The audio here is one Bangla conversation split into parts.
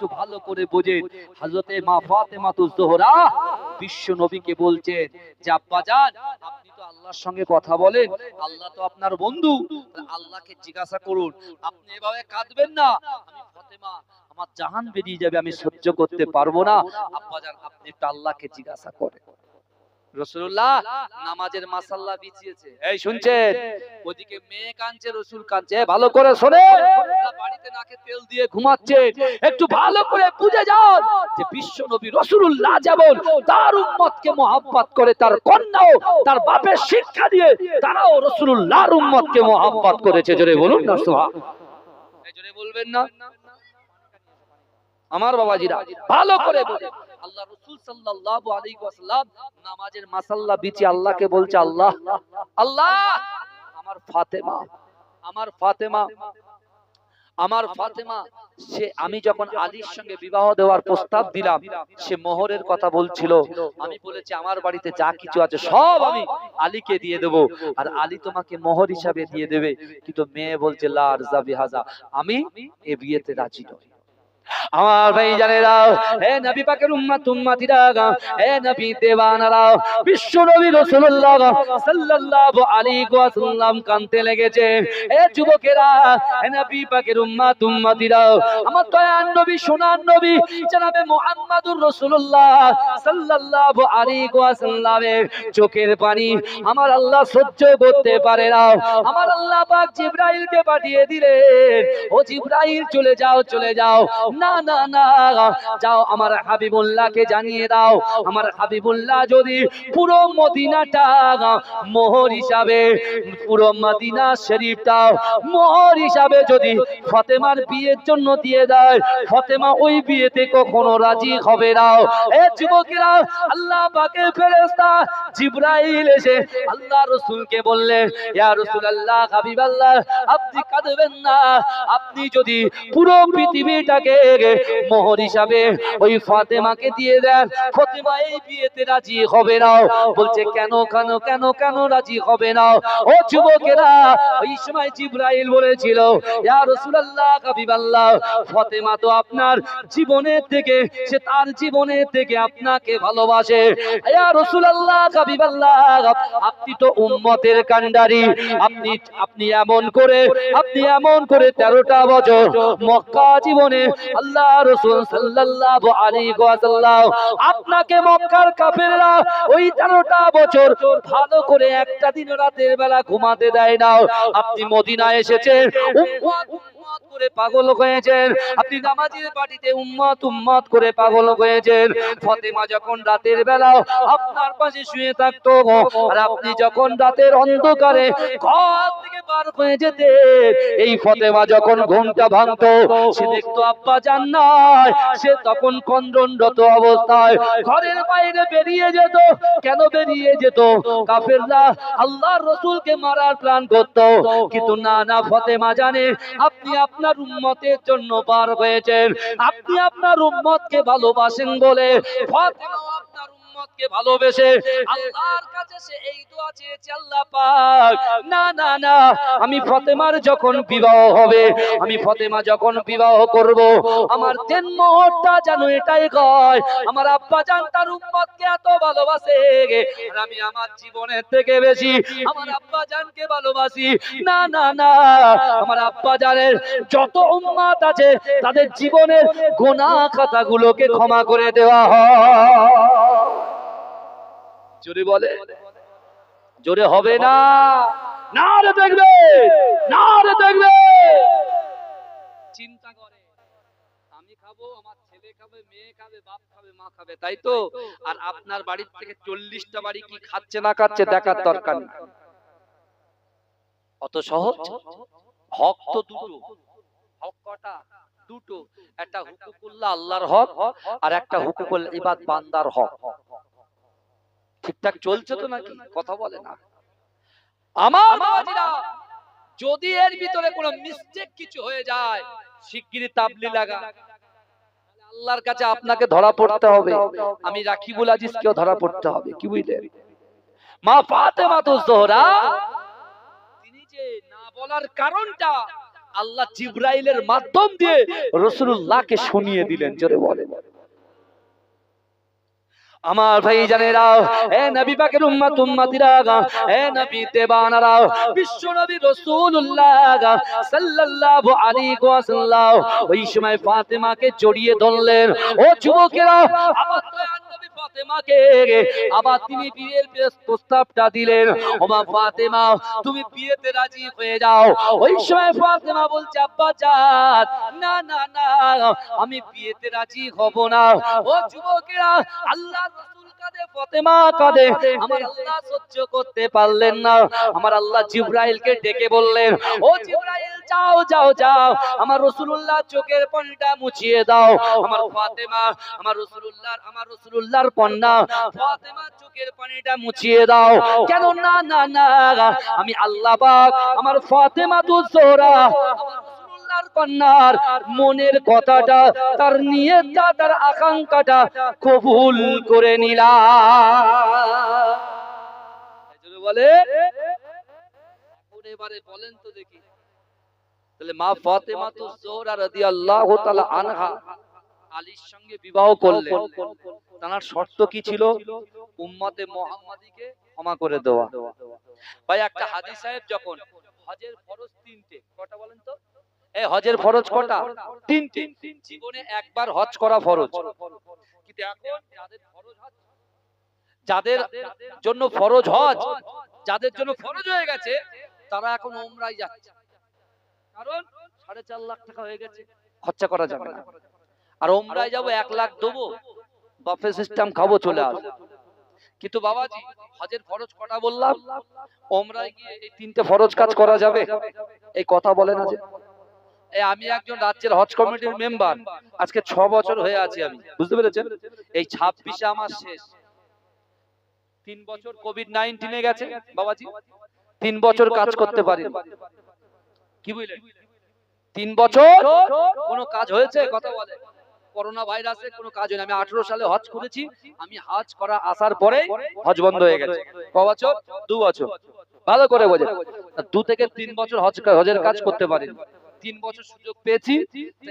একটু ভালো করে বোঝেন। হযরতে মা ফাতেমাতুজ জোহরা বিশ্ব নবীকে বলছেন যে আব্বাজান আপনি তো আল্লাহর সঙ্গে কথা বলেন, আল্লাহ তো আপনার বন্ধু, আল্লাহকে জিজ্ঞাসা করুন। আপনি এভাবে কাঁদবেন না, আমি ফাতেমা আমার জাহান বেরিয়ে যাবে, আমি সহ্য করতে পারবো না। আব্বাজান আপনি একটু আল্লাহকে জিজ্ঞাসা করেন। রাসূলুল্লাহ নামাজের মাসাল্লা বিছিয়েছে, এই শুনছেন, ওদিকে মেয়ে কাঁদছে, রাসূল কাঁদছে, ভালো করে শোনেন। বাড়িতে নাকে তেল দিয়ে ঘুমাচ্ছে, একটু ভালো করে বুঝে যান যে বিশ্ব নবী রাসূলুল্লাহ যেমন তার উম্মতকে মহব্বত করে, তার কন্যাও তার বাপের শিক্ষা দিয়ে তারাও রাসূলুল্লাহর উম্মতকে মহব্বত করেছে। জোরে বলুন না সুবহানাল্লাহ। এই জোরে বলবেন না আমার বাবাজিরা, ভালো করে বলেন। আল্লাহ রাসূল সাল্লাল্লাহু আলাইহি ওয়াসাল্লাম নামাজের মাসাল্লা বিছি আল্লাহকে বলছে, আল্লাহ আল্লাহ আমার ফাতেমা, আমার ফাতেমা, আমার ফাতেমা, সে আমি যখন আলীর সঙ্গে বিবাহ দেওয়ার প্রস্তাব দিলাম, সে মোহরের কথা বলছিল, আমি বলেছি আমার বাড়িতে যা কিছু আছে সব আমি আলীকে দিয়ে দেব, আর আলী তোমাকে মোহর হিসাবে দিয়ে দেবে। কিন্তু মেয়ে বলছে লা আরজা বিহাজা, আমি এ বিয়েতে রাজি নই। আমার ভাই জানেরা, হে নবী পাকের উম্মত উম্মতিরা, হে নবী দেওয়ানারা, বিশ্ব নবী রাসূলুল্লাহ সাল্লাল্লাহু আলাইহি ওয়াসাল্লাম কাঁদতে লেগেছে। হে যুবকেরা, হে নবী পাকের উম্মত উম্মতিরা, আমার দয়ার নবী সোনার নবী জনাবে মুহাম্মদুর রাসূলুল্লাহ সাল্লাল্লাহু আলাইহি ওয়াসাল্লামের চোখের পানি আমার আল্লাহ সহ্য করতে পারে না। আমার আল্লাহ পাক জিবরাইলকে পাঠিয়ে দিলেন, ও জিবরাইল চলে যাও, চলে যাও, না না না, যাও আমার হাবিবুল্লাহকে জানিয়ে দাও, আমার হাবিবুল্লাহ যদি পুরো মদিনাটা মোহর হিসাবে, পুরো মদিনা শরীফটা মোহর হিসাবে যদি ফাতেমার বিয়ের জন্য দিয়ে দেয়, ফাতেমা ওই বিয়েতে কখনো রাজি হবে না। এ যুবকেরা, আল্লাহ পাকের ফেরেশতা জিবরাইল এসে আল্লাহ রাসূলকে বললেন, ইয়া রাসূলুল্লাহ, হাবিবাল্লাহ, আপনি কাঁদবেন না, আপনি যদি পুরো পৃথিবীটাকে মোহর হিসাবে ওই ফাতেমাকে দিয়ে দেন, ফাতেমা এই বিয়েতে রাজি হবে না। বলছে কেন কেন কেন কেন রাজি হবে না? ও যুবকেরা, ওই সময় জিবরাইল বলেছিল, ইয়া রাসূলুল্লাহ, হাবিবাল্লাহ, ফাতেমা তো আপনার জীবনের থেকে, সে তার জীবনের থেকে আপনাকে ভালোবাসে। ইয়া রাসূলুল্লাহ, হাবিবাল্লাহ, আপনি তো উম্মতের কান্ডারি, আপনি এমন করে 13টা বছর মক্কা জীবনে আল্লাহ রাসূল সাল্লাল্লাহু আলাইহি ওয়াসাল্লাম আপনাকে মক্কার কাফেররা ওই 13টা বছর ভালো করে একটা দিন রাতের বেলা ঘুমাতে দেয় না। আপনি মদিনায় এসেছেন, উম্মত উম্মত করে পাগল হয়েছেন, আপনি নামাজের বাড়িতে উম্মত উম্মত করে পাগল হয়েছেন। ফাতেমা যখন রাতের বেলা আপনার পাশে শুয়ে থাকতো, আর আপনি যখন রাতের অন্ধকারে ঘর থেকে বার হয়ে যেতেন, এই ফাতেমা যখন ঘুমটা ভাঙতো, সে দেখতো আব্বা জান নাই, সে তখন কন্দনরত অবস্থায় ঘরের বাইরে বেরিয়ে যেত। কেন বেরিয়ে যেত? কাফেররা আল্লাহর রাসূলকে মারার প্ল্যান করত। কিন্তু না না, ফাতেমা জানে আপনি আপনার উম্মতের জন্য বার হয়েছেন, আপনি আপনার উম্মতকে ভালোবাসেন বলে ফাতেমা আপনার উম্মতকে ভালোবেসে আল্লাহর কাছে সে এই দোয়া চেয়েছে, আল্লাহ পাক, না না না, আমি ফাতেমার যখন বিবাহ হবে, আমি ফাতেমা যখন বিবাহ করব, আমার দেন মোহরটা যেন এটাই কয়, আমার আব্বা জান তার উম্মতকে এত ভালোবাসে, আর আমি আমার জীবনের থেকে বেশি আমার আব্বা জানকে ভালোবাসি। না না না, আমার আব্বা জানের যত উম্মত আছে তাদের জীবনের গুনাহ খাতাগুলোকে ক্ষমা করে দেওয়া হয়। জোরে বলে, জোরে হবে না, না রে দেখবে, না রে দেখবে। চিন্তা করে আমি খাবো, আমার ছেলে খাবে, মেয়ে খাবে, বাপ খাবে, মা খাবে, তাই তো? আর আপনার বাড়ি থেকে 40টা বাড়ি কি খাচ্ছে না খাচ্ছে দেখার দরকার নেই। অত সহজ? হক তো দুটো। হক কটা? দুটো। একটা হুকুকুল্লাহ আল্লাহর হক, আর একটা হুকুকুল ইবাদ বান্দার হক। ঠিকঠাক চলছে তো নাকি? কথা বলে না আমার বাবাজিরা। যদি এর ভিতরে কোনো মিস্টেক কিছু হয়ে যায়, শিগগিরই তাবলি লাগা, আল্লাহর কাছে আপনাকে ধরা পড়তে হবে। আমি রাকিবুল আজিজকেও ধরা পড়তে হবে। কি বুঝলেন? মা ফাতেমাতুজ জোহরা তিনি যে না বলার কারণটা আল্লাহ জিবরাইলের মাধ্যম দিয়ে রাসূলুল্লাহকে শুনিয়ে দিলেন। জোরে বলেন। আমার ভাই জানেরা, এ নবী পাকের উম্মত উম্মতিরা, এ নবী দেবানারা, বিশ্ব নবী রাসূলুল্লাহ সাল্লাল্লাহু আলাইহি ওয়াসাল্লাম ওই সময় ফাতেমাকে জড়িয়ে ধরলেন। ও যুবকেরা, আবার নবী ফাতেমাকে আবার তিনি বিয়ের প্রস্তাবটা দিলেন। ও মা ফাতেমা, তুমি বিয়েতে রাজি হয়ে যাও। ওই সময় ফাতেমা বলছে, আব্বা জান, না না না, আমি বিয়েতে রাজি হব না। ও যুবকেরা, আল্লাহ রাসূল কাঁদে, ফাতেমা কাঁদে, আমার আল্লাহ সহ্য করতে পারলেন না। আমার আল্লাহ জিবরাইলকে ডেকে বললেন, ও জিবরাইল, যাও যাও যাও, আমার রাসূলুল্লাহ চোখের পানিটা মুছিয়ে দাও। আমার ফাতেমা, আমার রাসূলুল্লাহর কন্যা ফাতেমা চোখের পানিটা মুছিয়ে দাও। কেন? না না না, আমি আল্লাহ পাক আমার ফাতেমা তুজোরা, আমার রাসূলুল্লাহর কন্যার মনের কথাটা, তার নিয়তটা, তার আকাঙ্ক্ষাটা কবুল করে নিলাম। বলে এবারে বলেন তো দেখি, তাহলে মা ফাতেমা তুজোরা রাদিয়াল্লাহু তাআলা আনহা আলীর সঙ্গে বিবাহ করলেন। তার শর্ত কি ছিল? উম্মতে মুহাম্মাদীকে ক্ষমা করে দেওয়া। ভাই একটা হাদী সাহেব যখন হজের ফরজ তিনটে, কটা বলেন তো? এই হজের ফরজ কটা? তিনটে। জীবনে একবার হজ করা ফরজ। কিন্তু এখন যাদের জন্য ফরজ হজ, যাদের জন্য ফরজ হয়ে গেছে, তারা এখন উমরায় যাচ্ছে। কারণ 4.5 লাখ টাকা হয়ে গেছে, খরচা করা যাবে না। আর উমরায় যাব 1 লাখ দেবো, বাফে সিস্টেম খাবো, চলে আসবো। কিন্তু বাবাজি, হজের ফরজ কটা বললাম? উমরায় গিয়ে এই তিনটে ফরজ কাজ করা যাবে? এই কথা বলেন। আছে আমি একজন রাজ্যের হজ কমিটির মেম্বার, আজকে 6 বছর হয়ে আছি আমি, বুঝতে পেরেছেন? এই 26-এ আমার শেষ। 3 বছর কোভিড-19 গেছে বাবাজি, 3 বছর কাজ করতে পারি। কি বুঝলেন? 3 বছর কোনো কাজ হয়েছে? কথা বলে। করোনা ভাইরাসে কোনো কাজ হয়নি। আমি 18 সালে হজ করেছি। আমি হজ করা আসার পরে হজ বন্ধ হয়ে গেছে। ক বছর? 2 বছর। ভালো করে বোঝেন, 2 থেকে 3 বছর হজের কাজ করতে পারি। 3 বছর সুযোগ পেয়েছি,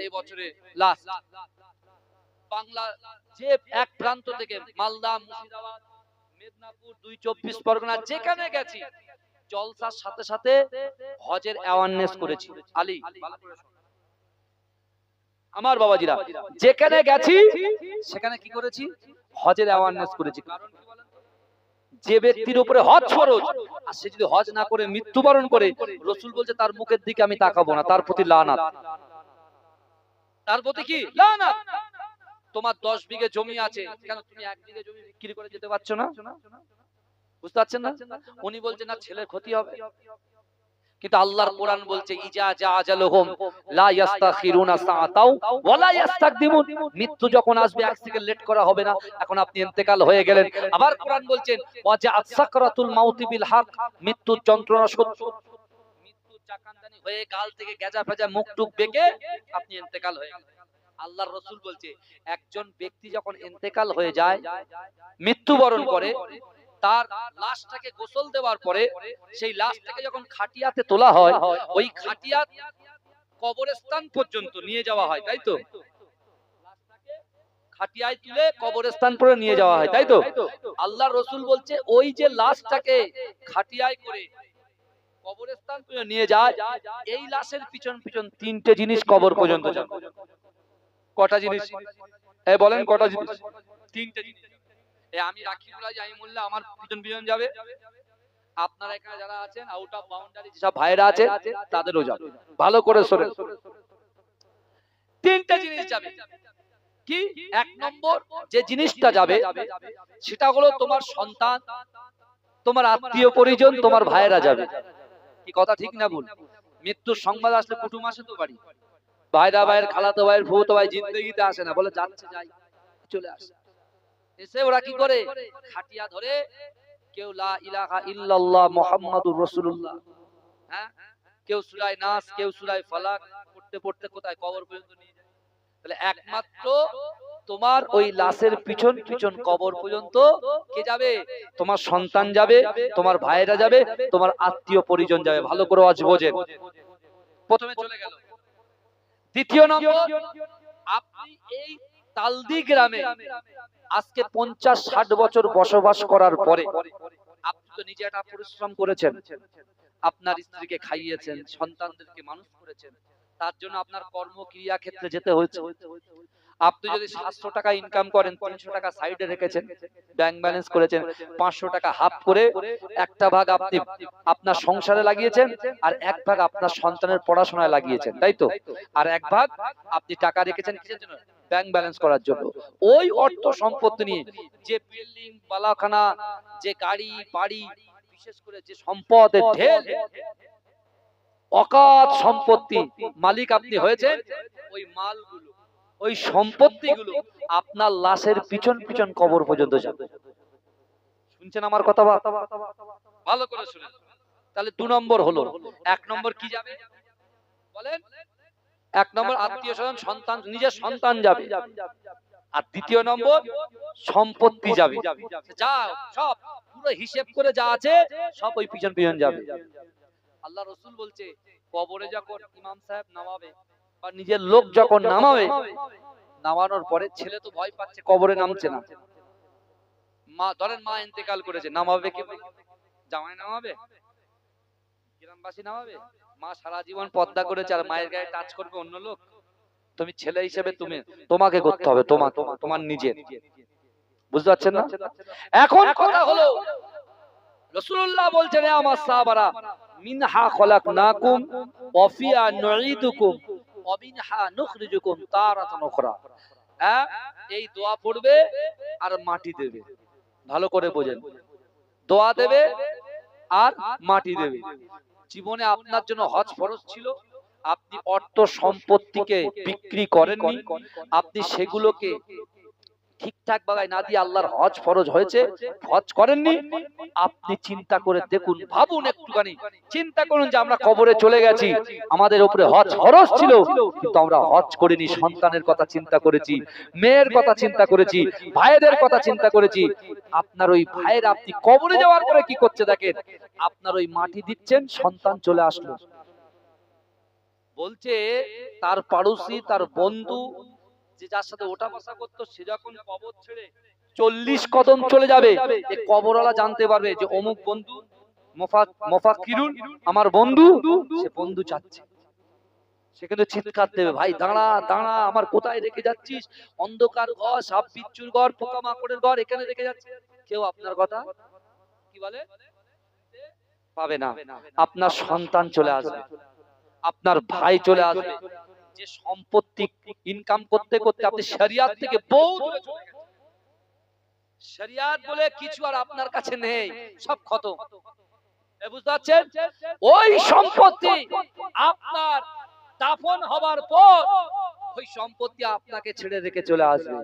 এই বছরে লাস্ট। বাংলা যে এক প্রান্ত থেকে, মালদা, মুর্শিদাবাদ, মেদিনীপুর, 2-24 পরগনা, যেখানে গেছি জলসার সাথে সাথে হজের অ্যাওয়ারনেস করেছি। আলী, আমার বাবাজিরা, যেখানে গেছি সেখানে কি করেছি? হজের অ্যাওয়ারনেস করেছি। কারণ কি বলেন তো? যে ব্যক্তির উপরে হজ ফরজ, আর সে যদি হজ না করে মৃত্যুবরণ করে, রাসূল বলছে তার মুখের দিকে আমি তাকাবো না, তার প্রতি লানাত। তার প্রতি কি? লানাত। তোমার 10 বিঘে জমি আছে, কেন তুমি 1 বিঘে জমি বিক্রি করে যেতে পারছো না? বুঝতে পারছেন না? উনি বলছেন না, ছেলের ক্ষতি হবে। কিন্তু আল্লাহর কোরআন বলছে, ইজা জা আজালুহুম লা ইস্তাখিরুনা সাআতাও ওয়া লা ইস্তাকদিমুন। মৃত্যু যখন আসবে 1 সেকেন্ড লেট করা হবে না। এখন আপনি ইন্তেকাল হয়ে গেলেন। আবার কোরআন বলছেন, ওয়া জাআত সাকরাতুল মাউতি বিল হক, মৃত্যুর যন্ত্রণা সত্য। মৃত্যু চাকানদানি হয়ে গাল থেকে গেজা ফেজা মুখ টুক বেঁকে আপনি ইন্তেকাল হয়ে গেলেন। আল্লাহর রাসূল বলছে, একজন ব্যক্তি যখন ইন্তেকাল হয়ে যায়, মৃত্যুবরণ করে, তার লাশটাকে গোসল দেওয়ার পরে সেই লাশটাকে যখন খাটিয়াতে তোলা হয়, ওই খাটিয়া কবরস্থান পর্যন্ত নিয়ে যাওয়া হয়, তাই তো? লাশটাকে খাটিয়ায় তুলে কবরস্থান পর্যন্ত নিয়ে যাওয়া হয়, তাই তো? আল্লাহর রাসূল বলছে, ওই যে লাশটাকে খাটিয়ায় করে কবরস্থান পর্যন্ত নিয়ে যায়, এই লাশের পিছন পিছন 3টে জিনিস কবর পর্যন্ত যায়। কটা জিনিস? এই বলেন কটা জিনিস? 3টে জিনিস। আমি রাখিবুল্লাহ, আমি মোল্লা, আমার পিছন পিছন যাবে। আপনারা এখানে যারা আছেন আউট অফ বাউন্ডারি যেসব ভাইরা আছে তাদেরও যাবে। ভালো করে শোনেন, 3টে জিনিস যাবে। কি? 1 নম্বর যে জিনিসটা যাবে সেটা হলো তোমার সন্তান, তোমার আত্মীয় পরিজন, তোমার ভাইরা যাবে। কি কথা ঠিক না ভুল? মৃত্যুর সংবাদ আসলে কুটুম আসে তো বাড়ি, ভাইরা ভাইয়ের, খালাতো ভাইয়ের, ফুফাতো ভাই জিন্দেগিতে আসে না, বলে যাচ্ছে যাই, চলে আসে। এসে ওরা কি করে? খাটিয়া ধরে, কেউ লা ইলাহা ইল্লাল্লাহ মুহাম্মাদুর রাসূলুল্লাহ, হ্যাঁ, কেউ সূরা নাস, কেউ সূরা ফালাক পড়তে পড়তে কোথায় কবর পর্যন্ত নিয়ে যায়। তাহলে একমাত্র তোমার ওই লাশের পিছন পিছন কবর পর্যন্ত কে যাবে? তোমার সন্তান যাবে, তোমার ভাইরা যাবে, তোমার আত্মীয় পরিজন যাবে। ভালো করে আজ বোঝেন। প্রথমে চলে গেল। দ্বিতীয় নম্বর, আপনি এই তালদি গ্রামে আজকে 50-60 বছর বসবাস করার পরে আপনি তো নিজে একটা পরিশ্রম করেছেন, আপনার স্ত্রীকে খাইয়েছেন, সন্তানদেরকে মানুষ করেছেন, তার জন্য আপনার কর্মক্রিয়া ক্ষেত্রে যেতে হয়েছে। আপনি যদি 700 টাকা ইনকাম করেন, 300 টাকা সাইডে রেখেছেন, ব্যাংক ব্যালেন্স করেছেন, 500 টাকা হাফ করে একটা ভাগ আপনি আপনার সংসারে লাগিয়েছেন, আর এক ভাগ আপনার সন্তানের পড়াশোনায় লাগিয়েছেন, তাই তো? আর এক ভাগ আপনি টাকা রেখেছেন কিসের জন্য? ব্যাংক ব্যালেন্স করার জন্য। ওই অর্থ সম্পত্তি নিয়ে যে বিল্ডিং বালাখানা, যে গাড়ি বাড়ি, বিশেষ করে যে সম্পদের ঢেল, অকাত সম্পত্তি মালিক আপনি হয়েছেন, ওই মালগুলো, ওই সম্পত্তিগুলো আপনার লাশের পিছন পিছন কবর পর্যন্ত যাবে। শুনছেন আমার কথা? ভালো করে শুনেন। তাহলে 2 নম্বর হলো। 1 নম্বর কি যাবে বলেন? 1 নম্বর আত্মীয় স্বজন, সন্তান, নিজের সন্তান যাবে। আর দ্বিতীয় নম্বর সম্পত্তি যাবে। যা সব পুরো হিসেব করে যা আছে সব ওই পিছন পিছন যাবে। আল্লাহ রাসূল বলছে, কবরে যখন ইমাম সাহেব নামাবে বা নিজের লোক যখন নামাবে, নামানোর পরে ছেলে তো ভয় পাচ্ছে, কবরে নামছে না। মা ধরেন মা ইন্তেকাল করেছে, নামাবে কি? জামাই নামাবে? গ্রামবাসী নামাবে? মা সারা জীবন পর্দা করেছে, আর মায়ের গায়ে টাচ করবে অন্য লোক? তুমি ছেলে হিসেবে তোমাকে করতে হবে, তোমার নিজের। বুঝতে পারছেন না? এখন কথা হলো, রাসূলুল্লাহ বলছেন, আমার সাহাবারা, মিনহা খলাকনাকুম ওয়া ফিহা নুঈদুকুম ওয়া মিনহা নুখরিজুকুম তারাতান উখরা। এই দোয়া পড়বে আর মাটি দেবে। ভালো করে বোঝেন, দোয়া দেবে আর মাটি দেবে। জীবনে আপনার জন্য হজ ফরজ ছিল, আপনি অর্থ সম্পত্তিকে বিক্রি করেননি, আপনি সেগুলোকে ঠিকঠাক ভাবে না দিয়ে আল্লাহর হজ ফরজ হয়েছে, হজ করেননি। আপনি চিন্তা করে দেখুন, ভাবুন একটুখানি, চিন্তা করুন যে আমরা কবরে চলে গেছি, আমাদের উপরে হজ ফরজ ছিল কিন্তু আমরা হজ করিনি। সন্তানের কথা চিন্তা করেছি, মেয়ের কথা চিন্তা করেছি, ভাইদের কথা চিন্তা করেছি। আপনার ওই ভাইয়ের আপনি কবরে যাওয়ার পরে কি করছে দেখেন, আপনার ওই মাটি দিচ্ছেন, সন্তান চলে আসলো, বলছে তার পাড়োশি, তার বন্ধু, যে যার সাথে ওঠা বসা করতো, সে যখন কবর ছেড়ে 40 কদম চলে যাবে, এই কবরওয়ালা জানতে পারবে যে অমুক বন্ধু মুফাক্কিরুন, আমার বন্ধু, সে বন্ধু চাচ্ছে। সে কিন্তু চিৎকার দেবে, ভাই দাঁড়া দাঁড়া, আমার কোথায় রেখে যাচ্ছিস? অন্ধকার ঘর, সাপ বিচ্ছুর ঘর, পোকামাকড়ের ঘর, এখানে রেখে যাচ্ছে। কেউ আপনার কথা কি বলে? পাবে না। আপনার সন্তান চলে আসবে, আপনার ভাই চলে আসবে, যে সম্পত্তি ইনকাম করতে করতে আপনি শরিয়াত থেকে বহু দূরে চলে গেছেন। শরিয়াত বলে কিছু আর আপনার কাছে নেই, সব খতম। বুঝতে পারছেন? ওই সম্পত্তি আপনার দাফন হবার পর ওই সম্পত্তি আপনাকে ছেড়ে রেখে চলে আসবে।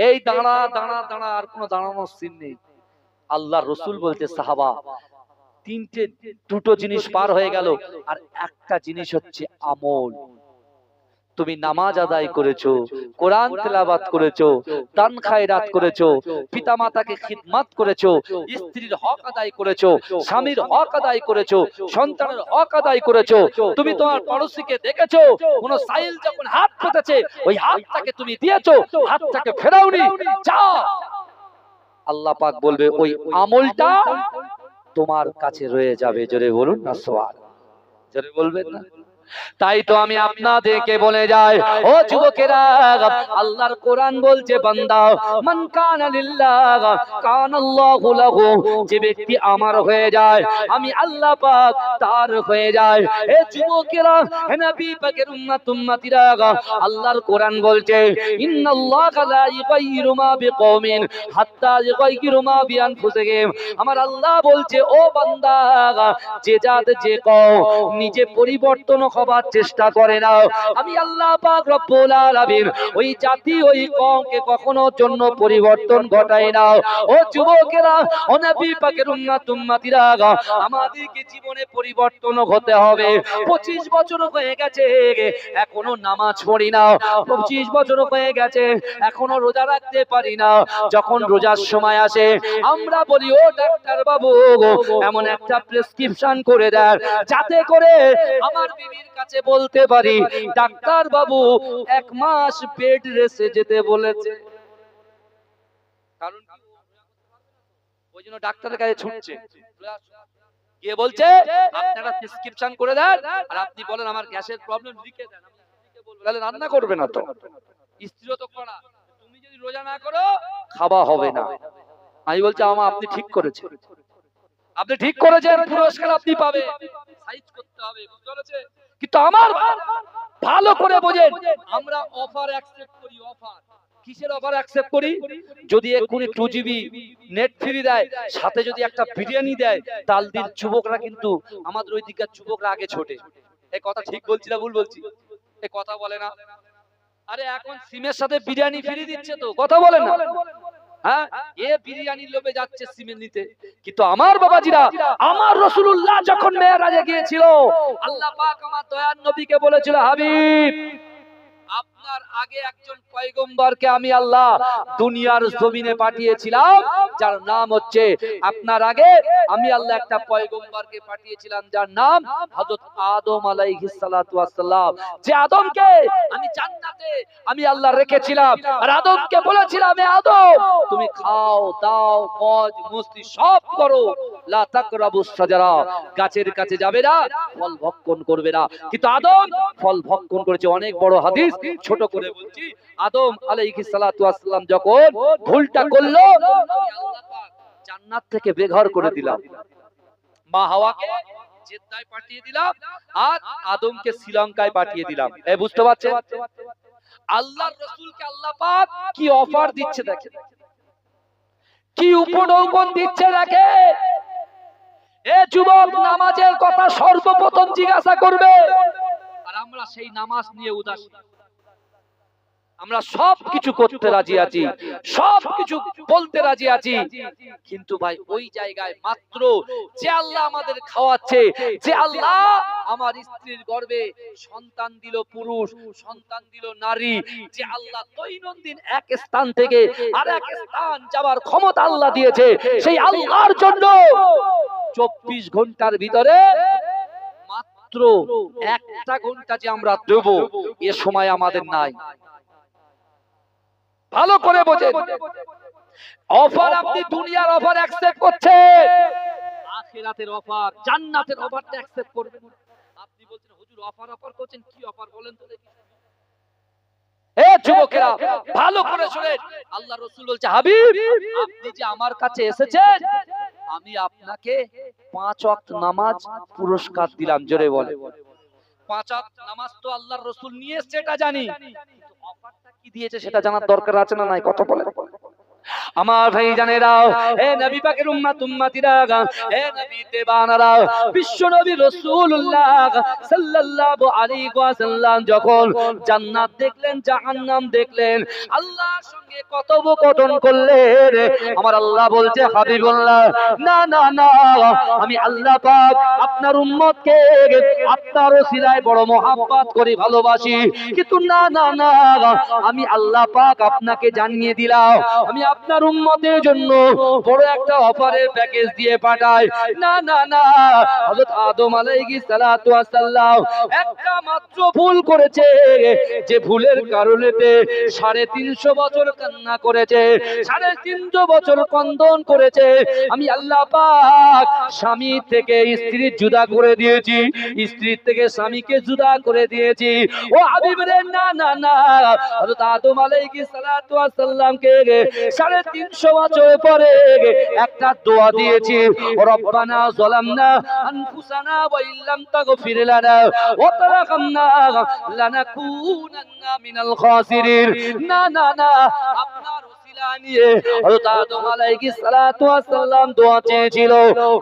এই দাঁড়া দাঁড়া দাঁড়া, আর কোনো দাঁড়ানোর সিন নেই। আল্লাহ রাসূল বলতে, সাহাবা, দুটো জিনিস পার হয়ে গেল, আর একটা জিনিস হচ্ছে আমল। তুমি নামাজ আদায় করেছো, কোরআন তেলাওয়াত করেছো, দান খায়রাত করেছো, পিতামাতাকে খিদমত করেছো, স্ত্রীর হক আদায় করেছো, স্বামীর হক আদায় করেছো, সন্তানের হক আদায় করেছো। তুমি তোমার পড়োশিকে দেখেছো, কোন সাইল যখন হাত পেতেছে, ওই হাতটাকে তুমি দিয়েছো, হাতটাকে ফেরাওনি। যা, আল্লাহ পাক বলবে ওই আমলটা তোমার কাছে রয়ে যাবে। জোরে বলুন না সুবহানাল্লাহ, জোরে বলবেন না? তাই তো আমি আপনাদেরকে বলে যাই, ও যুবকেরা, আল্লাহর কোরআন বলছে, বান্দা, মান কানা লিল্লাহ কানাল্লাহু লাহু, যে ব্যক্তি আমার হয়ে যায়, আমি আল্লাহ পাক তার হয়ে যায়। এ যুবকেরা, হে নবী পাকের উম্মতিরা, আল্লাহর কোরআন বলছে, ইন্নাল্লাহা লা ইউগাইয়িরু মা বিকওমিন হাত্তা ইউগাইয়িরু মা বিআনফুসিহিম। আমার আল্লাহ বলছে, ও বান্দা, যে জাত যে কও নিজে পরিবর্তন হবার চেষ্টা করে না, আমি আল্লাহ পাক রব্বুল আলামিন ওই জাতি ওই কওমকে কখনো জন্য পরিবর্তন ঘটায় না। ও যুবকেরা, ও নবী পাকের উম্মতিরা, আমাদেরকে জীবনে পরিবর্তন হতে হবে। 25 বছর হয়ে গেছে, এখনো নামাজ পড়ি না। 25 বছর হয়ে গেছে, এখনো রোজা রাখতে পারি না। যখন রোজার সময় আসে, আমরা বলি, ও ডাক্তার বাবু, এমন একটা প্রেসক্রিপশন করে দেন যাতে করে আমার বিবির কাছে বলতে পারি ডাক্তার বাবু 1 মাস বেড রেস্টে যেতে বলেছে। কারণ ওই জন্য ডাক্তারের কাছে ছুটছে, গিয়ে বলছে আপনারা প্রেসক্রিপশন করে দেন আর আপনি বলেন আমার গ্যাসের প্রবলেম, লিখে দেন। আমি স্ত্রীকে বলবো, তাহলে রান্না করবে না তো, স্ত্রীও তো করা, তুমি যদি রোজা না করো খাওয়া হবে না। আমি বলছি আপনি ঠিক করেছেন, আপনি ঠিক করেছেন, পুরস্কার আপনি পাবেন, সাইজ করতে হবে, বুঝতে পেরেছেন? কিন্তু আমার ভালো করে বোঝেন, আমরা অফার অ্যাকসেপ্ট করি। অফার কিসের অফার অ্যাকসেপ্ট করি? যদি এক্ষুনি 2GB নেট ফ্রি দেয়, সাথে যদি একটা বিরিয়ানি দেয়, তালদির যুবকরা কিন্তু আমাদের ওই দিকের যুবকরা আগে ছোটে। এই কথা ঠিক বলছি না ভুল বলছি? এই কথা বলে না? আরে এখন সিমের সাথে বিরিয়ানি ফ্রি দিচ্ছে তো, কথা বলে না? হ্যাঁ, এ বিরিয়ানির লোভে যাচ্ছে সিমের নিতে। কিন্তু আমার বাবাজিরা, আমার রাসূলুল্লাহ যখন মেরাজে গিয়েছিল, আল্লাহ পাক আমার দয়ার নবীকে বলেছিল, হাবিব আপনার আগে একজন পয়গম্বরকে আমি আল্লাহ দুনিয়ার জমিনে পাঠিয়েছিলাম, যার নাম হচ্ছে, আপনার আগে আমি আল্লাহ একটা পয়গম্বরকে পাঠিয়েছিলাম যার নাম হযরত আদম আলাইহিস সালাতু ওয়াস সালাম। যে আদমকে আমি জান্নাতে আমি আল্লাহ রেখেছিলাম, আর আদমকে বলেছিলাম, এ আদম তুমি খাও দাও মজ মস্তি সব করো, লা তাকরাবুস সাজারা, গাছের কাছে যাবে না, ফল ভক্ষণ করবে না। কিন্তু আদম ফল ভক্ষণ করেছে। অনেক বড় হাদিস, ছোট করে বলছি। আদম আলাইহিস সালাতু ওয়াস সালাম যখন ভুলটা করলো, আল্লাহ পাক জান্নাত থেকে বেঘর করে দিলাম, মা হাওয়াকে জেদ্দায় পাঠিয়ে দিলাম, আর আদমকে শ্রীলঙ্কায় পাঠিয়ে দিলাম। এই বুঝতে পারছেন? আল্লাহর রাসূলকে আল্লাহ পাক কি অফার দিচ্ছে দেখেন, কি উপঢৌকন দিচ্ছে দেখেন। এ যুবক, নামাজের কথা সর্বপ্রথম জিজ্ঞাসা করবে, আর আমরা সেই নামাজ নিয়ে উদাসীন। আমরা সবকিছু করতে রাজি আছি, সবকিছু বলতে রাজি আছি, কিন্তু ভাই ওই জায়গায় মাত্র যে আল্লাহ আমাদের খাওয়াচ্ছে, যে আল্লাহ আমার স্ত্রীর গর্ভে সন্তান দিল পুরুষ, সন্তান দিল নারী, যে আল্লাহ দৈনন্দিন এক স্থান থেকে আর এক স্থান যাওয়ার ক্ষমতা আল্লাহ দিয়েছে, সেই আল্লাহর জন্য 24 ঘন্টার ভিতরে মাত্র 1টা ঘন্টা যে আমরা দেব, এ সময় আমাদের নাই। ভালো করে বোঝেন, অফার আপনি দুনিয়ার অফার অ্যাকসেপ্ট করছেন, আখিরাতের অফার জান্নাতের অফারটা অ্যাকসেপ্ট করবেন। আপনি বলছেন হুজুর অফার করছেন, কি অফার বলেন তো দেখি। এ যুবকেরা ভালো করে শুনেন, আল্লাহ রাসূল বলছে, হাবিব আপনি যে আমার কাছে এসেছেন, আমি আপনাকে 5 ওয়াক্ত নামাজ পুরস্কার দিলাম। জোরে বলে 5 ওয়াক্ত নামাজ তো আল্লাহর রাসূল নিয়ে এসেছে, এটা জানি, কিন্তু অফারটা কি দিয়েছে সেটা জানার দরকার আছে না নাই? কথা বলে আমার ভাই জানেরা, হে নবী পাকের উম্মত উম্মতিরা, হে নবী দেবানারা, বিশ্ব নবী রাসূলুল্লাহ সাল্লাল্লাহু আলাইহি ওয়াসাল্লাম যখন জান্নাত দেখলেন, জাহান্নাম দেখলেন, আল্লাহর সঙ্গে কথোপকথন করলেন, আমার আল্লাহ বলছে, হাবিবুল্লাহ না না না, আমি আল্লাহ পাক আপনার উম্মতকে আপনার ওসিলায় বড় মহব্বত করি, ভালোবাসি, কিন্তু না না না, আমি আল্লাহ পাক আপনাকে জানিয়ে দিলাম, আমি আপনার উম্মতের জন্য বড় একটা অফারের প্যাকেজ দিয়ে পাঠাই। না না না, হযরত আদম আলাইহিস সালাতু ওয়াস সালাম একটা মাত্র ভুল করেছে, যে ভুলের কারণেতে 350 বছর কান্না করেছে, 350 বছর ক্রন্দন করেছে। আমি আল্লাহ পাক স্বামী থেকে স্ত্রী জুদা করে দিয়েছি, স্ত্রী থেকে স্বামীকে জুদা করে দিয়েছি। ও হাবিব রে, না না না, হযরত আদম আলাইহিস সালাতু ওয়াস সালামকে 350 বছর পরে একটা দোয়া দিয়েছি, রব্বানা যালামনা আনফুসানা ওয়া ইল্লাম তাগফির লানা ওয়া তারহামনা লানাকুনান্না মিনাল খাসিরিন। না না না, আপনার ওসিলা নিয়ে হযরত আদম আলাইহিস সালাতু ওয়াস সালাম দোয়া চেয়েছিল।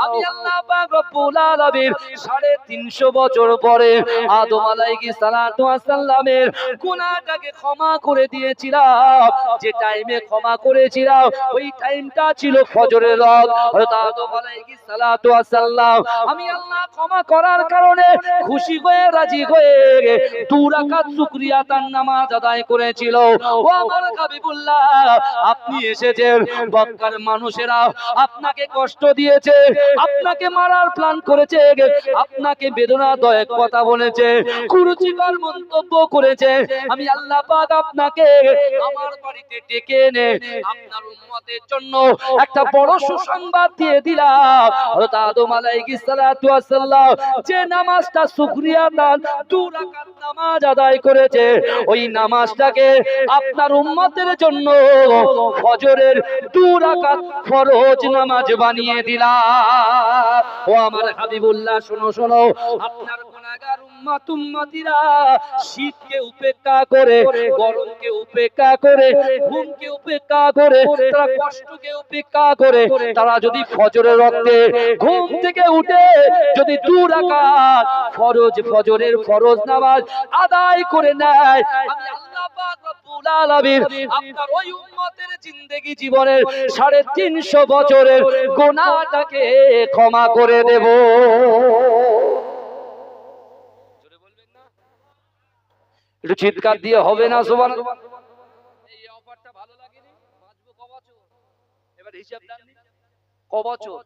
আমি আল্লাহ পাক রব্বুল আলামিন 350 বছর পরে আদম আলাইহিস সালাতু ওয়াস সালামের গুনাহটাকে ক্ষমা করে দিয়েছিলাম। যে টাইমে ক্ষমা করেছিলাম ওই টাইমটা ছিল ফজরের রাত। হযরত আদম আলাইহিস সালাতু ওয়াস সালাম আমি আল্লাহ ক্ষমা করার কারণে খুশি হয়ে রাজি হয়ে 2 রাকাত শুকরিয়া তার নামাজ আদায় করেছিল। ও আমার হাবিবুল্লাহ, আপনি এসেছেন, মক্কার মানুষেরা আপনাকে কষ্ট দিয়েছে, আপনাকে মারার প্ল্যান করেছে, আপনাকে বেদনাদায়ক কথা বলেছে, কুরুচিকর মন্তব্য করেছে। আমি আল্লাহ পাক আপনাকে আমার বাড়িতে ডেকে এনে আপনার উম্মতের জন্য একটা বড় সুসংবাদ দিয়ে দিলাম। হযরত আদম আলাইহিস সালাতু ওয়াস সালাম যে নামাজটা শুকরিয়া দান 2 রাকাত নামাজ আদায় করেছে, ওই নামাজটাকে আপনার উম্মতের জন্য ফজরের 2 রাকাত ফরজ নামাজ বানিয়ে দিলাম। ও আমার হাবিবুল্লাহ, শোনো শোনো, আপনার গুনাহগার উম্মত উম্মতিরা শীতকে উপেক্ষা করে, গরমকে উপেক্ষা করে, ঘুমকে উপেক্ষা করে, তারা কষ্টকে উপেক্ষা করে, তারা যদি ফজরের ওয়াক্তে ঘুম থেকে উঠে যদি 2 রাকাত ফজরের ফরজ নামাজ আদায় করে নেয়, আমি আল্লাহ পাক রব্বুল আলামিন আপনার ওই উম্মতের জিন্দেগি জীবনের 350 বছরের গুনাহটাকে ক্ষমা করে দেব। জোরে বলবেন না? একটু চিৎকার দিয়ে হবে না সুবহানাল্লাহ? এই অফারটা ভালো লাগেনি? বাঁচবো ক বছর? এবার হিসাব দেন ক বছর?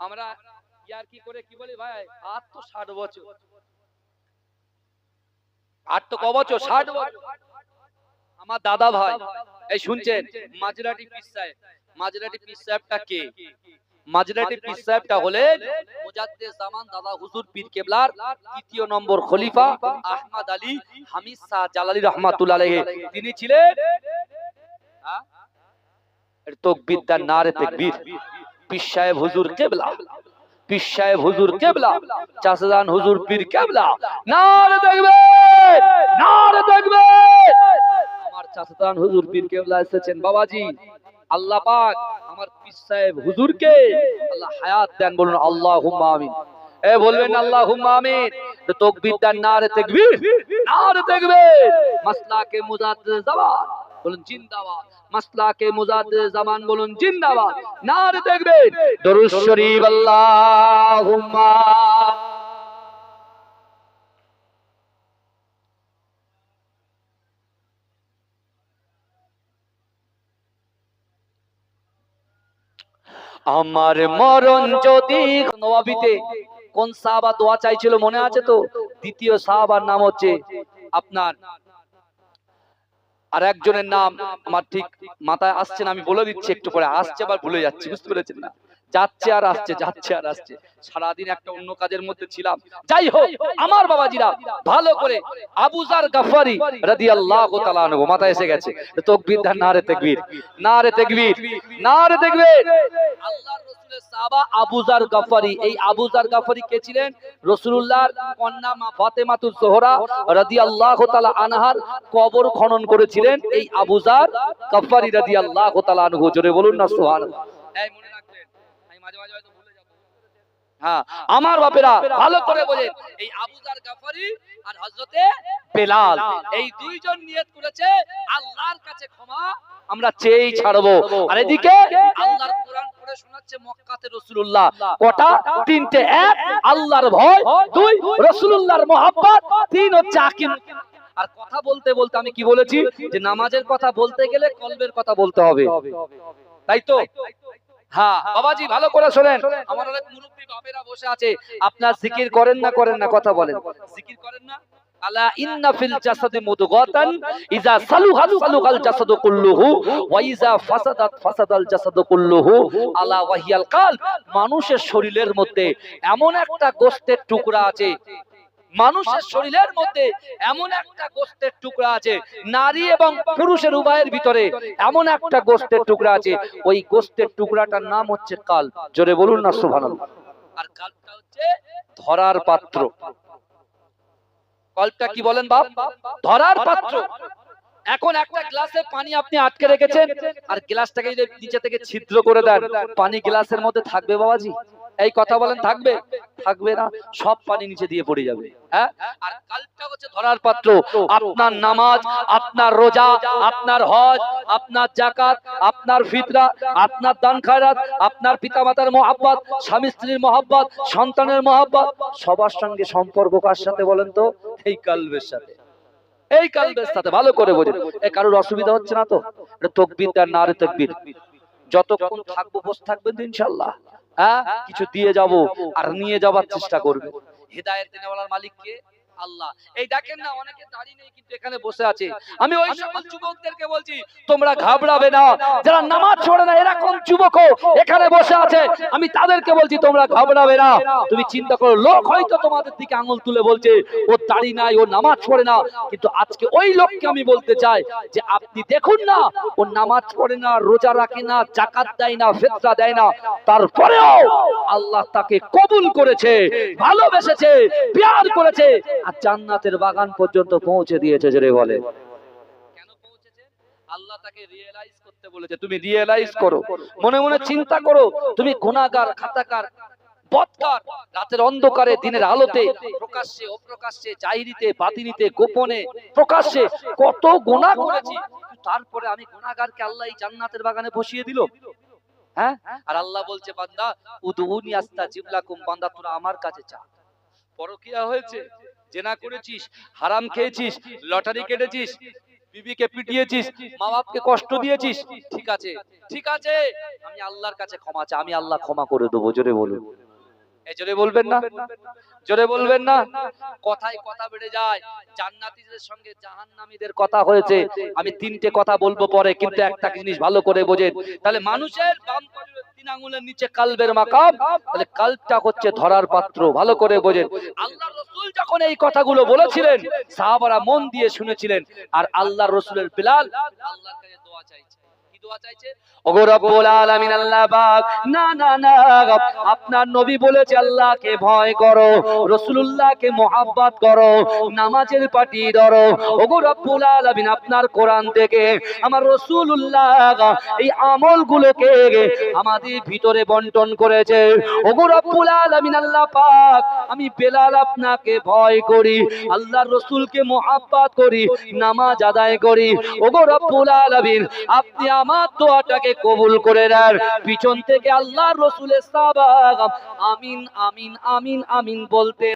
আমরা ইয়ার কি করে কি বলি ভাই, আর তো 60 বছর। আর তো ক বছর? 60 বছর। আমার দাদা ভাই, এই শুনছেন, মাঝরাটি পীর সাহেব। মাঝরাটি পীর সাহেবটা কে? মাঝরাটি পীর সাহেবটা হলেন মুজাদ্দিদ জামান দাদা হুজুর পীর কেবলার 3য় নম্বর খলিফা আহমদ আলী হামিদ শাহ জালালী রাহমাতুল্লাহ আলাইহি। তিনি ছিলেন তাকবীর দান, নারে তাকবীর। পীর সাহেব হুজুর কেবলা, পীর সাহেব হুজুর কেবলা, চাচাজান হুজুর পীর কেবলা, নারে তাকবীর, নারে তাকবীর। আমার চাচাজান হুজুর পীর কেবলা এসেছেন। বাবাজি, আল্লাহ পাক আমার পীর সাহেব হুজুরকে আল্লাহ হায়াত দেন, বলুন আল্লাহুম্মা আমিন। এ বলবেন আল্লাহুম্মা আমিন। তো তাকবীর দান, নারে তাকবীর, নারে তাকবীর। মাসলাকে মুজাদ্দিদ জামান বলুন জিন্দাবাদ, মাসলাকে মুজাদ্দিদ জামান বলুন জিন্দাবাদ, নারে তাকবীর। দরুদ শরীফ আল্লাহুম্মা। আমার মরণ যদি, নওয়াবিতে কোন সাহাবা দোয়া চাইছিল মনে আছে তো? 2য় সাহাবার নাম হচ্ছে আপনার, আর একজনের নাম আমার ঠিক মাথায় আসছে না, আমি বলে দিচ্ছি একটু পরে, আসছে আবার ভুলে যাচ্ছি, বুঝতে পেরেছেন না? যাচ্ছে আর আসছে, যাচ্ছে আর আসছে, সারাদিন একটা অন্য কাজের মধ্যে ছিলাম। যাই হোক আমার বাবাজিরা, ভালো করে আবু যার গাফারি রাদিয়াল্লাহু তাআলা আনহু মাথায় এসে গেছে। তাকবীর দান, নারে তাকবীর, নারে তাকবীর, নারে তাকবীর। আল্লাহর রাসূলের সাহাবা আবু যার গাফারি। এই আবু যার গাফারি কে ছিলেন? রাসূলুল্লাহর কন্যা মা ফাতেমাতুজ জোহরা রাদিয়াল্লাহু তাআলা আনহার কবর খনন করেছিলেন এই আবু যার গাফারি রাদিয়াল্লাহু তাআলা আনহু। জোরে বলুন না সুবহানাল্লাহ। এই মনে রাখবেন, আমি মাঝে মাঝে হয়তো ভুলে যাব। হ্যাঁ আমার বাপেরা ভালো করে বলেন, এই আবু যার গাফারি আর হযরতে বেলাল, এই দুইজন নিয়ত করেছে আল্লাহর কাছে ক্ষমা আমরা চেয়েই ছাড়বো। আর এদিকে আল্লাহর কোরআন পড়ে শোনাচ্ছে মক্কাতে রাসূলুল্লাহ। কটা? 3টে। 1 আল্লাহর ভয়, 2 রাসূলুল্লাহর মহব্বত, 3 হচ্ছে আকিম। আর কথা বলতে বলতে আমি কি বলেছি, যে নামাজের কথা বলতে গেলে কলবের কথা বলতে হবে, তাই তো? হ্যাঁ বাবাজি ভালো করে শোনেন, আমার অনেক মুরব্বি বাপেরা বসে আছে, আপনার জিকির করেন না করেন না? কথা বলেন, জিকির করেন না? আলা ইন্না ফিল জাসাদি মুদগাতান ইযা সালুহাত সালুহাল জাসাদু কুল্লুহু ওয়া ইযা ফাসাদাত ফাসাদাল জাসাদু কুল্লুহু আলা ওয়াহিয়াল কলব। মানুষের শরীরের মধ্যে এমন একটা গোশতের টুকরা আছে, মানুষের শরীরের মধ্যে এমন একটা গোশতের টুকরা আছে, নারী এবং পুরুষের উভয়ের ভিতরে এমন একটা গোশতের টুকরা আছে, ওই গোশতের টুকরাটার নাম হচ্ছে কলব। জোরে বলুন না সুবহানাল্লাহ। আর কলবটা হচ্ছে ধরার পাত্র। কলবটা কি বলেন বাপ? ধরার পাত্র। এখন একটা গ্লাসে পানি আপনি আটকে রেখেছেন, আর গ্লাসটাকে যদি নিচে থেকে ছিদ্র করে দেন, পানি গ্লাসের মধ্যে থাকবে বাবাজি? এই কথা বলেন, থাকবে? থাকবে না, সব পানি নিচে দিয়ে পড়ে যাবে। হ্যাঁ, আর কলবটা হচ্ছে ধরার পাত্র। আপনার নামাজ, আপনার রোজা, আপনার হজ, আপনার যাকাত, আপনার ফিতরা, আপনার দান খায়রাত, আপনার পিতামাতার মহব্বত, স্বামী স্ত্রীর মহব্বত, সন্তানের মহব্বত, সবার সঙ্গে সম্পর্ক কার সাথে বলেন তো? এই কলবের সাথে। এই কালবের সাথে ভালো করে বোঝেন। এ কারোর অসুবিধা হচ্ছে না তো? এটা তাকবীর আর নারে তাকবীর। যতক্ষণ থাকবো বসে থাকবেন তো ইনশাআল্লাহ। হ্যাঁ, কিছু দিয়ে যাব আর নিয়ে যাবার চেষ্টা করবে। হেদায়েত দেনেওয়ালার মালিক কে? আল্লাহ। এই দেখেন না, অনেকে দাঁড়িয়ে নেই কিন্তু এখানে বসে আছে। আমি ওই সকল যুবকদেরকে বলছি, তোমরা ঘাবড়াবে না। যারা নামাজ পড়ে না এরকম যুবকও এখানে বসে আছে, আমি তাদেরকে বলছি তোমরা ঘাবড়াবে না। তুমি চিন্তা করো, লোক হয়তো তোমাদের দিকে আঙুল তুলে বলছে ও দাড়ি নাই, ও নামাজ পড়ে না, কিন্তু আজকে ওই লোককে আমি বলতে চাই যে আপনি দেখুন না, ও নামাজ পড়ে না, রোজা রাখে না, যাকাত দেয় না, ফিতরা দেয় না, তারপরেও আল্লাহ তাকে কবুল করেছে, ভালোবেসেছে, প্যার করেছে আর জান্নাতের বাগান পর্যন্ত পৌঁছে দিয়েছে। জোরে বলে কেন পৌঁছেছে? আল্লাহ তাকে রিয়েলাইজ করতে বলেছে। তুমি রিয়েলাইজ করো, মনে মনে চিন্তা করো, তুমি গুনাহগার, খাতাকার, বদকার, রাতের অন্ধকারে দিনের আলোতে, প্রকাশ্যে অপ্রকাশ্যে, জাহিরিতে বাতিনিতে, গোপনে প্রকাশ্যে কত গুনাহ করেছি, তারপরে আমি গুনাহগারকে আল্লাহ এই জান্নাতের বাগানে বসিয়ে দিল। হ্যাঁ, আর আল্লাহ বলছে বান্দা উদউনি আস্তাজিব লাকুম, বান্দা তোরা আমার কাছে চা। পরকিয়া হয়েছে, জেনা করেছিস, হারাম খেয়েছিস, লটারি কেটেছিস, বিবিকে পিটিয়েছিস, মা বাপকে কষ্ট দিয়েছিস, ঠিক আছে, ঠিক আছে, আমি আল্লাহর কাছে ক্ষমা চাই, আমি আল্লাহ ক্ষমা করে দেবো। জোরে বলুন, এই জোরে বলবেন না? জোরে বলবেন না? কথায় কথা বেড়ে যায়। জান্নাতীদের সঙ্গে জাহান্নামীদের কথা হয়েছে, আমি তিনটে কথা বলবো পরে, কিন্তু একটা জিনিস ভালো করে বোঝেন। তাহলে মানুষের বাম পায়ের তিন আঙ্গুলের নিচে কালবের মাকাম, তাহলে কালবটা হচ্ছে ধরার পাত্র। ভালো করে বোঝেন। আল্লাহর রাসূল যখন এই কথাগুলো বলেছিলেন, সাহাবারা মন দিয়ে শুনেছিলেন, আর আল্লাহর রাসূলের বিলাল আল্লাহর কাছে দোয়া চাইছে। কি দোয়া চাইছে? ওগো রব্বুল আলামিন, আল্লাহ পাক, না না না, আপনার নবী বলেছে আল্লাহকে ভয় করো, রাসূলুল্লাহকে মহব্বত করো, নামাজের পাটি ধরো। ওগো রব্বুল আলামিন, আপনার কোরআন থেকে আমার রাসূলুল্লাহ এই আমলগুলোকে আমাদের ভিতরে বন্টন করেছে। ওগো রব্বুল আলামিন, আল্লাহ পাক, আমি বেলাল আপনাকে ভয় করি, আল্লাহর রাসূলকে মহব্বত করি, নামাজ আদায় করি। ওগো রব্বুল আলামিন, আপনি আমার দোয়াটাকে কবুল করে নেন। পিছন থেকে আল্লাহর রাসূলের সাহাবা আমিন আমিন আমিন আমিন বলতে